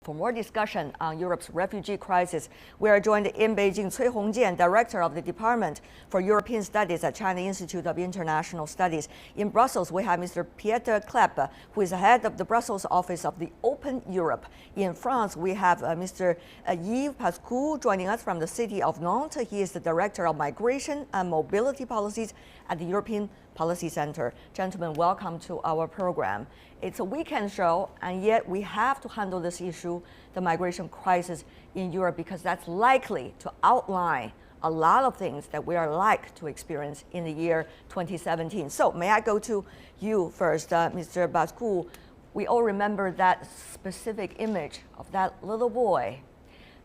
For more discussion on Europe's refugee crisis, we are joined in Beijing Cui Hongjian, Director of the Department for European Studies at China Institute of International Studies. In Brussels, we have Mr. Pieter Cleppe, who is head of the Brussels office of the Open Europe. In France, we have Mr. Yves Pascouau joining us from the city of Nantes. He is the Director of Migration and Mobility Policies at the European Policy Center. Gentlemen, welcome to our program. It's a weekend show, and yet we have to handle this issue, the migration crisis in Europe, because that's likely to outline a lot of things that we are like to experience in the year 2017. So may I go to you first, Mr. Pascouau? We all remember that specific image of that little boy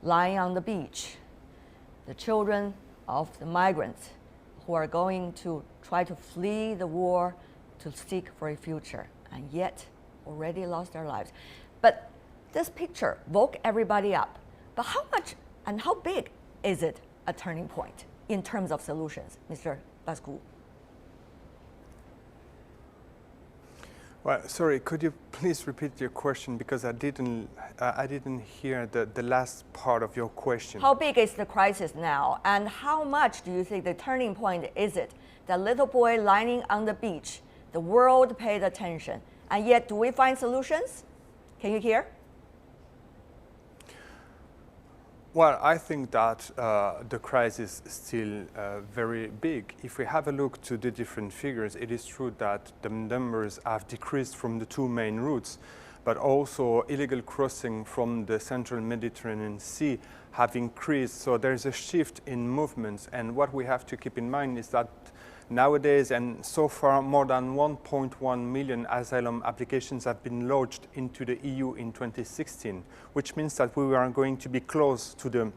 lying on the beach, the children of the migrants who are going to try to flee the war to seek for a future, and yet already lost their lives. But this picture woke everybody up. But how much and how big is it a turning point in terms of solutions, Mr. Pascouau? Well, sorry, could you please repeat your question, because I didn't hear the last part of your question. How big is the crisis now, and how much do you think the turning point is it? The little boy lying on the beach, the world paid attention, and yet do we find solutions? Can you hear? Well, I think that the crisis is still very big. If we have a look to the different figures, it is true that the numbers have decreased from the two main routes, but also illegal crossing from the central Mediterranean Sea have increased. So there's a shift in movements, and what we have to keep in mind is that nowadays, and so far, more than 1.1 million asylum applications have been lodged into the EU in 2016, which means that we are going to be close to the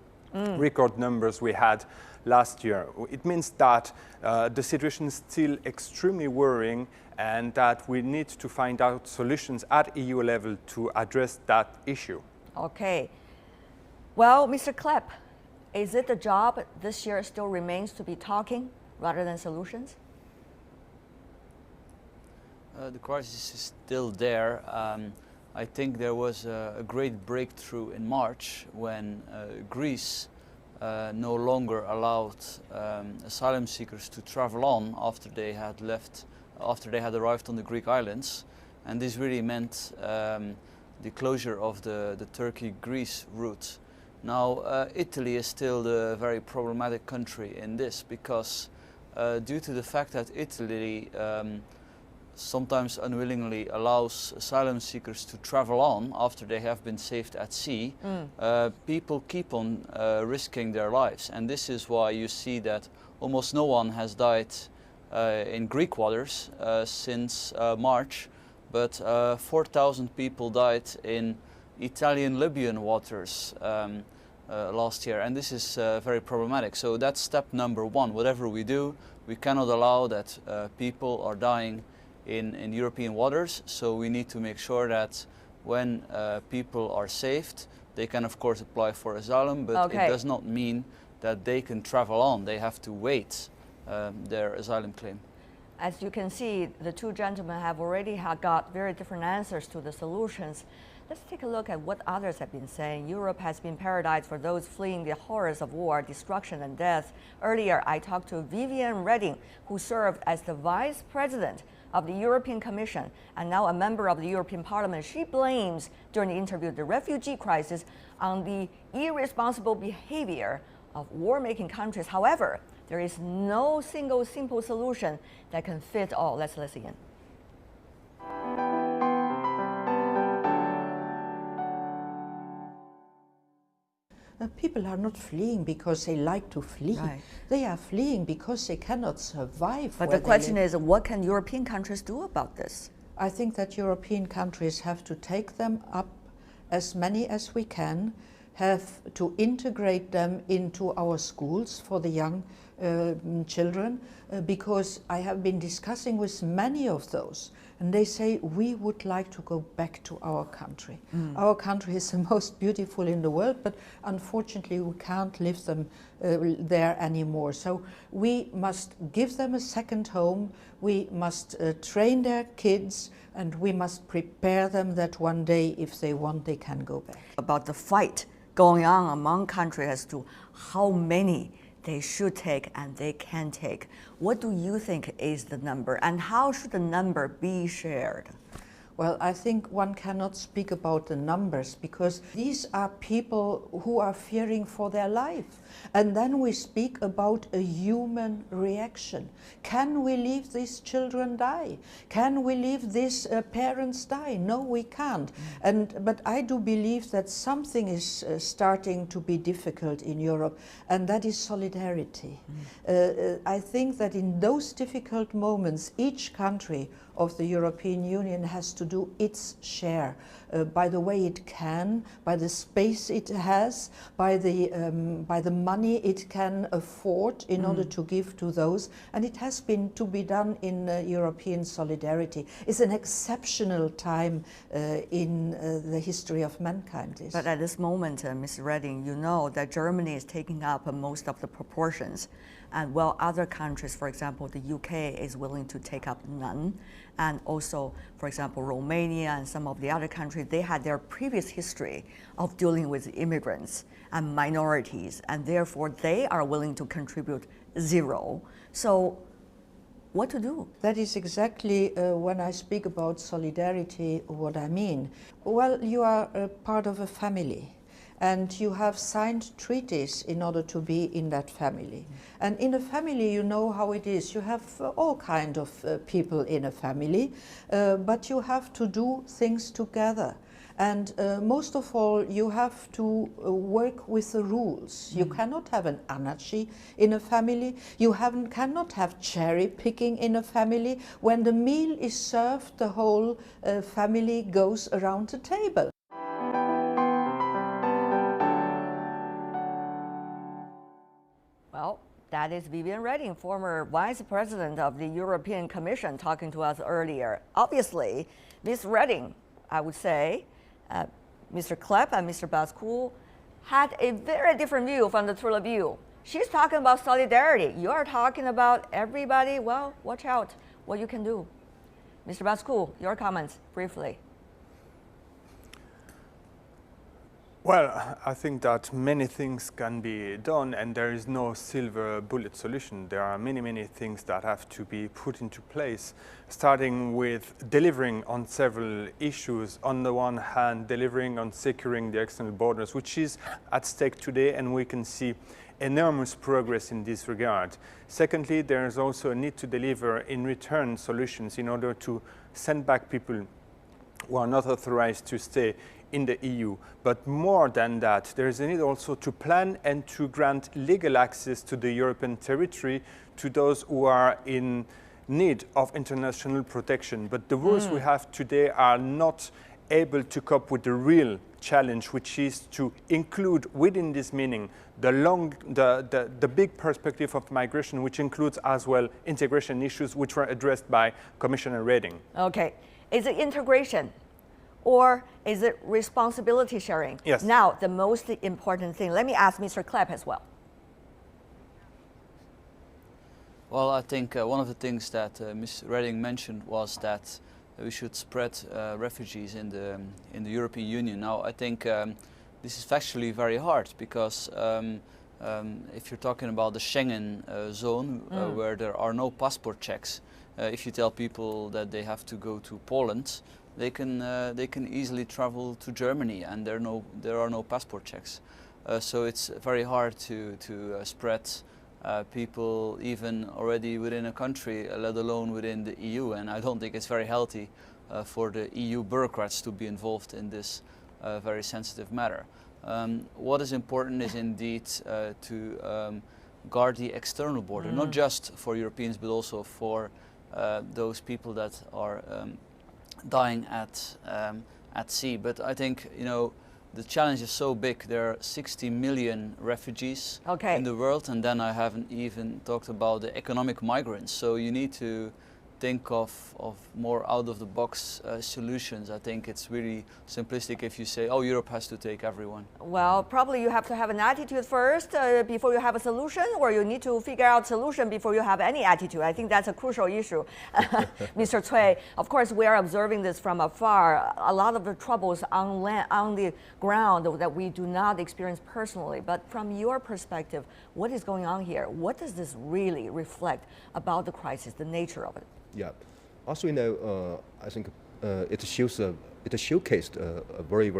record numbers we had last year. It means that the situation is still extremely worrying, and that we need to find out solutions at EU level to address that issue. Okay. Well, Mr. Cleppe, is it the job this year still remains to be talking rather than solutions? The crisis is still there. I think there was a great breakthrough in March when Greece no longer allowed asylum seekers to travel on after they had arrived on the Greek islands, and this really meant the closure of the Turkey-Greece route. Now, Italy is still the very problematic country in this, because due to the fact that Italy sometimes unwillingly allows asylum seekers to travel on after they have been saved at sea, people keep on risking their lives. And this is why you see that almost no one has died in Greek waters since March, but 4,000 people died in Italian-Libyan waters last year, and this is very problematic. So that's step number one. Whatever we do, we cannot allow that people are dying in European waters, so we need to make sure that when people are saved, they can of course apply for asylum, but it does not mean that they can travel on. They have to wait their asylum claim. As you can see, the two gentlemen have already got very different answers to the solutions. Let's take a look at what others have been saying. Europe has been paradise for those fleeing the horrors of war, destruction, and death. Earlier, I talked to Viviane Reding, who served as the Vice President of the European Commission and now a member of the European Parliament. She blames, during the interview, the refugee crisis on the irresponsible behavior of war-making countries. However, there is no single simple solution that can fit all. Let's listen in. People are not fleeing because they like to flee. Right. They are fleeing because they cannot survive. But the question is, what can European countries do about this? I think that European countries have to take them up, as many as we can, have to integrate them into our schools for the young children, because I have been discussing with many of those, and they say, we would like to go back to our country. Our country is the most beautiful in the world, but unfortunately we can't live them there anymore. So we must give them a second home, we must train their kids, and we must prepare them that one day, if they want, they can go back. About the fight going on among countries as to how many they should take and they can take. What do you think is the number, and how should the number be shared? Well, I think one cannot speak about the numbers, because these are people who are fearing for their life. And then we speak about a human reaction. Can we leave these children die? Can we leave these parents die? No, we can't. But I do believe that something is starting to be difficult in Europe, and that is solidarity. I think that in those difficult moments, each country of the European Union has to do its share by the way it can, by the space it has, by the money it can afford in order to give to those, and it has been to be done in European solidarity. It's an exceptional time in the history of mankind. But at this moment, Ms. Reding, you know that Germany is taking up most of the proportions, and while other countries, for example, the UK is willing to take up none, and also, for example, Romania and some of the other countries, they had their previous history of dealing with immigrants and minorities, and therefore they are willing to contribute zero. So what to do? That is exactly when I speak about solidarity, what I mean. Well, you are a part of a family, and you have signed treaties in order to be in that family. And in a family, you know how it is. You have all kinds of people in a family, but you have to do things together. And most of all, you have to work with the rules. You cannot have an anarchy in a family. You cannot have cherry picking in a family. When the meal is served, the whole family goes around the table. Well, that is Viviane Reding, former Vice President of the European Commission, talking to us earlier. Obviously, Ms. Reding, I would say, Mr. Cleppe and Mr. Pascouau had a very different view from the two of you. She's talking about solidarity. You are talking about everybody. Well, watch out what you can do. Mr. Pascouau, your comments briefly. Well, I think that many things can be done, and there is no silver bullet solution. There are many, many things that have to be put into place, starting with delivering on several issues. On the one hand, delivering on securing the external borders, which is at stake today, and we can see enormous progress in this regard. Secondly, there is also a need to deliver in return solutions in order to send back people who are not authorized to stay in the EU. But more than that, there is a need also to plan and to grant legal access to the European territory to those who are in need of international protection. But the rules we have today are not able to cope with the real challenge, which is to include within this meaning the big perspective of migration, which includes as well integration issues, which were addressed by Commissioner Reding. Okay, is it integration or is it responsibility sharing? Yes. Now, the most important thing, let me ask Mr. Cleppe as well. Well, I think one of the things that Ms. Reding mentioned was that we should spread refugees in the European Union. Now, I think this is factually very hard, because if you're talking about the Schengen zone, where there are no passport checks, if you tell people that they have to go to Poland, they can easily travel to Germany, and there are no passport checks. So it's very hard to spread people even already within a country, let alone within the EU. And I don't think it's very healthy for the EU bureaucrats to be involved in this very sensitive matter. What is important is indeed to guard the external border, not just for Europeans, but also for those people that are dying at sea. But I think, you know, the challenge is so big. There are 60 million refugees in the world, and then I haven't even talked about the economic migrants. So you need to think of more out-of-the-box solutions. I think it's really simplistic if you say, oh, Europe has to take everyone. Well, probably you have to have an attitude first before you have a solution, or you need to figure out solution before you have any attitude. I think that's a crucial issue. Mr. Cui, of course, we are observing this from afar. A lot of the troubles on land, on the ground that we do not experience personally. But from your perspective, what is going on here? What does this really reflect about the crisis, the nature of it? Yeah, as we know, I think it showcased a very,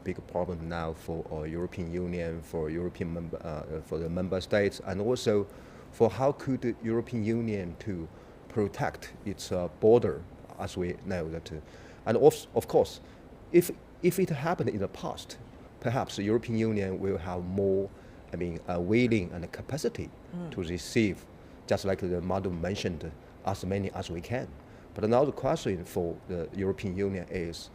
big problem now for European Union, for for the member states, and also for how could the European Union to protect its border, as we know that, and of course, if it happened in the past, perhaps the European Union will have more, willing and capacity to receive, just like the madam mentioned, as many as we can. But now the question for the European Union is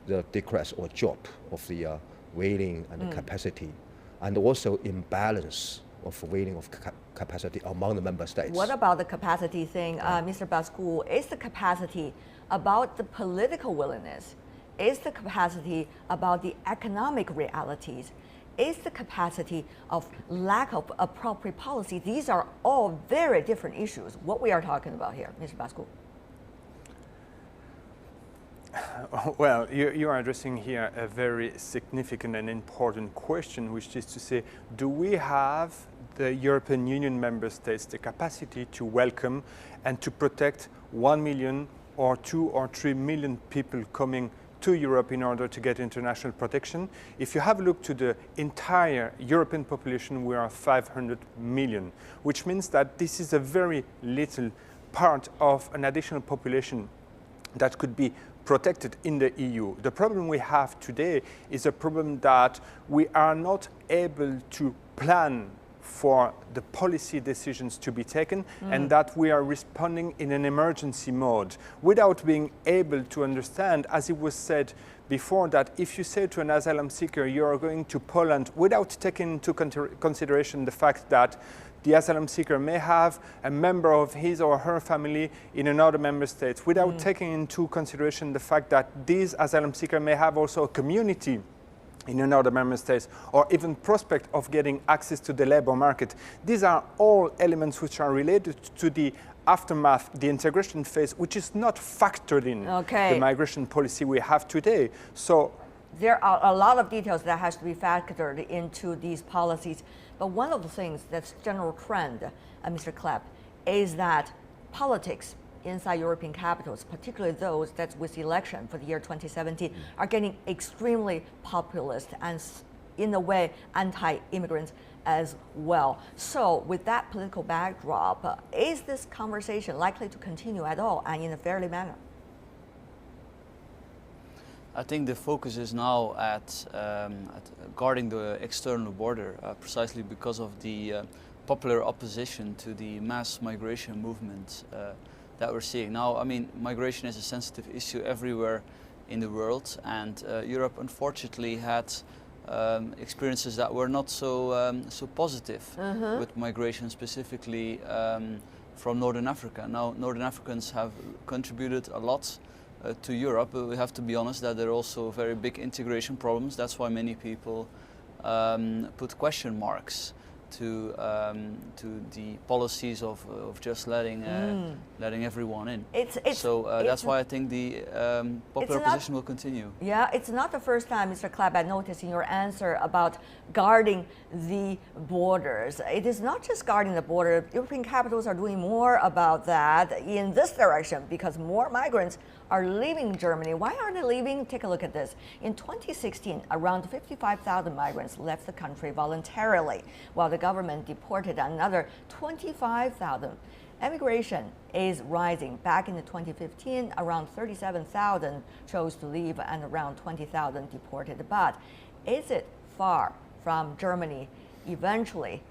the decrease or drop of the willing and capacity, and also imbalance of willing of capacity among the member states. What about the capacity thing, Mr. Pascouau? Is the capacity about the political willingness? Is the capacity about the economic realities? Is the capacity of lack of appropriate policy? These are all very different issues. What we are talking about here, Mr. Pascouau. Well, you are addressing here a very significant and important question, which is to say, do we have the European Union member states the capacity to welcome and to protect 1 million or 2 or 3 million people coming to Europe in order to get international protection? If you have a look to the entire European population, we are 500 million, which means that this is a very little part of an additional population that could be protected in the EU. The problem we have today is a problem that we are not able to plan for the policy decisions to be taken, and that we are responding in an emergency mode without being able to understand, as it was said before, that if you say to an asylum seeker you are going to Poland without taking into consideration the fact that the asylum seeker may have a member of his or her family in another member state, without taking into consideration the fact that this asylum seeker may have also a community in another member state, or even prospect of getting access to the labor market. These are all elements which are related to the aftermath, the integration phase, which is not factored in the migration policy we have today. So there are a lot of details that has to be factored into these policies. But one of the things that's general trend, Mr. Cleppe, is that politics inside European capitals, particularly those that's with the election for the year 2017, are getting extremely populist and in a way anti-immigrants as well. So with that political backdrop, is this conversation likely to continue at all and in a fairly manner? I think the focus is now at guarding the external border, precisely because of the popular opposition to the mass migration movement that we're seeing. Now, I mean, migration is a sensitive issue everywhere in the world, and Europe unfortunately had experiences that were not so positive with migration, specifically from Northern Africa. Now, Northern Africans have contributed a lot to Europe, but we have to be honest that there are also very big integration problems. That's why many people put question marks to the policies of just letting everyone in. That's why I think the popular position will continue. Yeah, it's not the first time, Mr. Cleppe, I noticed in your answer about guarding the borders. It is not just guarding the border. European capitals are doing more about that in this direction because more migrants are leaving Germany. Why are they leaving? Take a look at this. In 2016, around 55,000 migrants left the country voluntarily, while the government deported another 25,000. Immigration is rising. Back in 2015, around 37,000 chose to leave and around 20,000 deported. But is it far from Germany eventually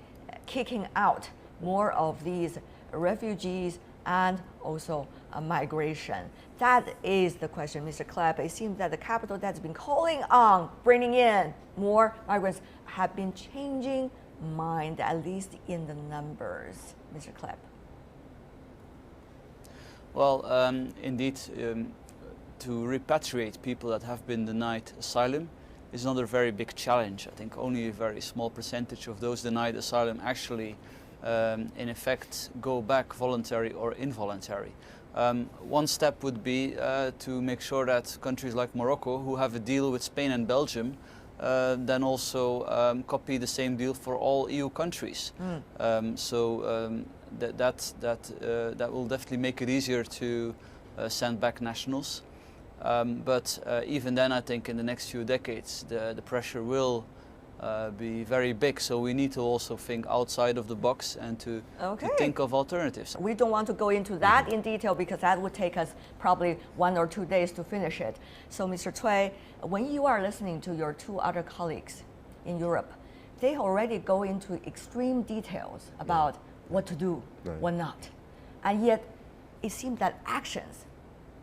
kicking out more of these refugees and also migration? That is the question, Mr. Cleppe. It seems that the capital that's been calling on bringing in more migrants have been changing mind, at least in the numbers, Mr. Cleppe. Well, indeed, to repatriate people that have been denied asylum is not a very big challenge. I think only a very small percentage of those denied asylum actually, in effect, go back voluntary or involuntary. One step would be to make sure that countries like Morocco, who have a deal with Spain and Belgium, then also copy the same deal for all EU countries. That will definitely make it easier to send back nationals. But even then, I think in the next few decades, the pressure will be very big. So we need to also think outside of the box and to think of alternatives. We don't want to go into that in detail because that would take us probably 1 or 2 days to finish it. So Mr. Cui, when you are listening to your 2 other colleagues in Europe, they already go into extreme details about what to do, what not. And yet it seems that actions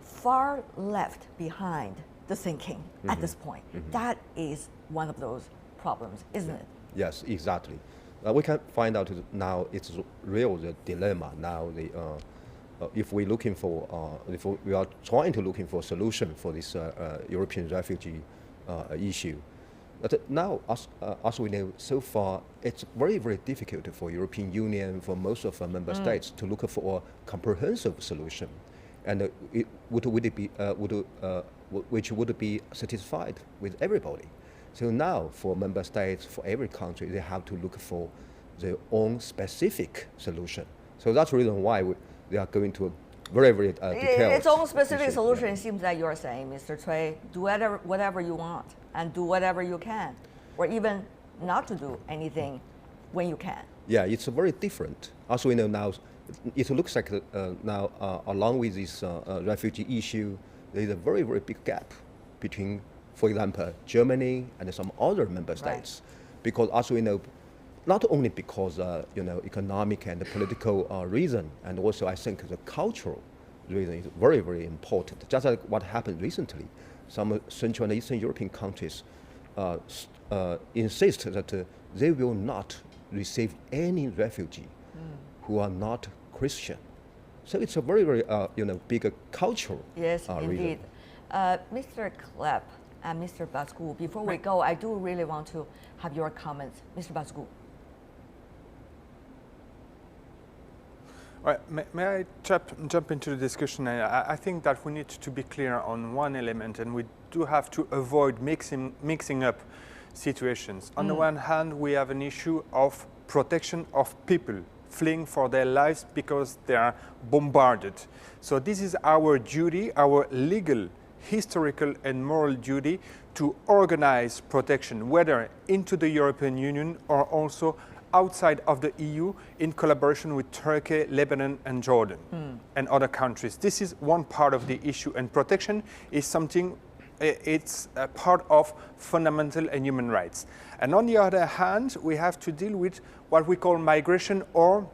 far left behind the thinking at this point. That is one of those problems, isn't it? Yes, exactly. We can find out now it's real the dilemma now. If we're looking for, if we are trying to looking for a solution for this European refugee issue, but now, as we know, so far it's very, very difficult for European Union, for most of our member states, to look for a comprehensive solution, and which would be satisfied with everybody. So now, for member states, for every country, they have to look for their own specific solution. So that's the reason why they are going to a very, very detailed. Its own specific issue. solution, it seems that you're saying, Mr. Cui, do whatever you want and do whatever you can, or even not to do anything when you can. Yeah, it's very different. As we know now, it looks like now, along with this refugee issue, there is a very, very big gap between, for example, Germany and some other member states, because as we know, not only because economic and political reason, and also I think the cultural reason is very, very important. Just like what happened recently, some Central and Eastern European countries insist that they will not receive any refugee who are not Christian. So it's a very, very big cultural reason. Indeed. Mr. Cleppe and Mr. Pascouau, before we go, I do really want to have your comments. Mr. Pascouau. Right. May I jump into the discussion? I think that we need to be clear on one element, and we do have to avoid mixing up situations. On the one hand, we have an issue of protection of people fleeing for their lives because they are bombarded. So this is our duty, our legal, historical and moral duty to organize protection, whether into the European Union or also outside of the EU in collaboration with Turkey, Lebanon and Jordan and other countries. This is one part of the issue, and protection is something, it's a part of fundamental and human rights. And on the other hand, we have to deal with what we call migration or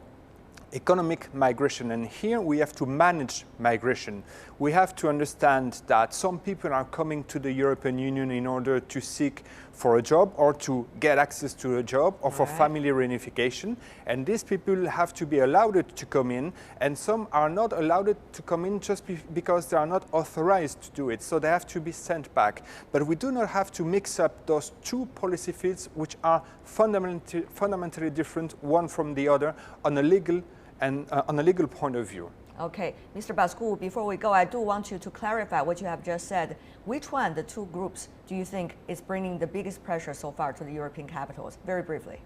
economic migration, and here we have to manage migration. We have to understand that some people are coming to the European Union in order to seek for a job or to get access to a job or for family reunification, and these people have to be allowed to come in, and some are not allowed to come in just because they are not authorized to do it, so they have to be sent back. But we do not have to mix up those two policy fields which are fundamentally different one from the other on a legal and on a legal point of view. Okay, Mr. Pascouau, before we go, I do want you to clarify what you have just said. Which one, the two groups, do you think is bringing the biggest pressure so far to the European capitals? Very briefly.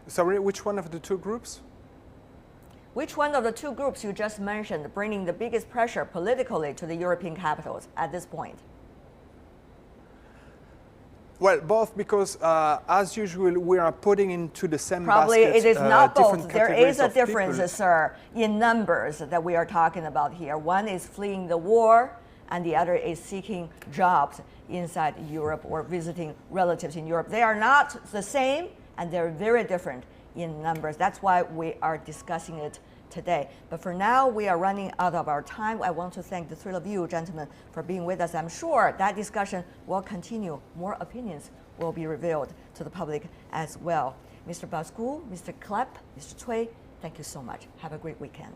Sorry, which one of the two groups? Which one of the two groups you just mentioned bringing the biggest pressure politically to the European capitals at this point? Well, both, because as usual, we are putting into the same Probably basket. it is not both. Different There categories is a of difference, people. sir, in numbers that we are talking about here. One is fleeing the war, and the other is seeking jobs inside Europe or visiting relatives in Europe. They are not the same, and they're very different in numbers. That's why we are discussing it today. But for now, we are running out of our time. I want to thank the three of you, gentlemen, for being with us. I'm sure that discussion will continue. More opinions will be revealed to the public as well. Mr. Pascouau, Mr. Cleppe, Mr. Cui, Thank you so much. Have a great weekend.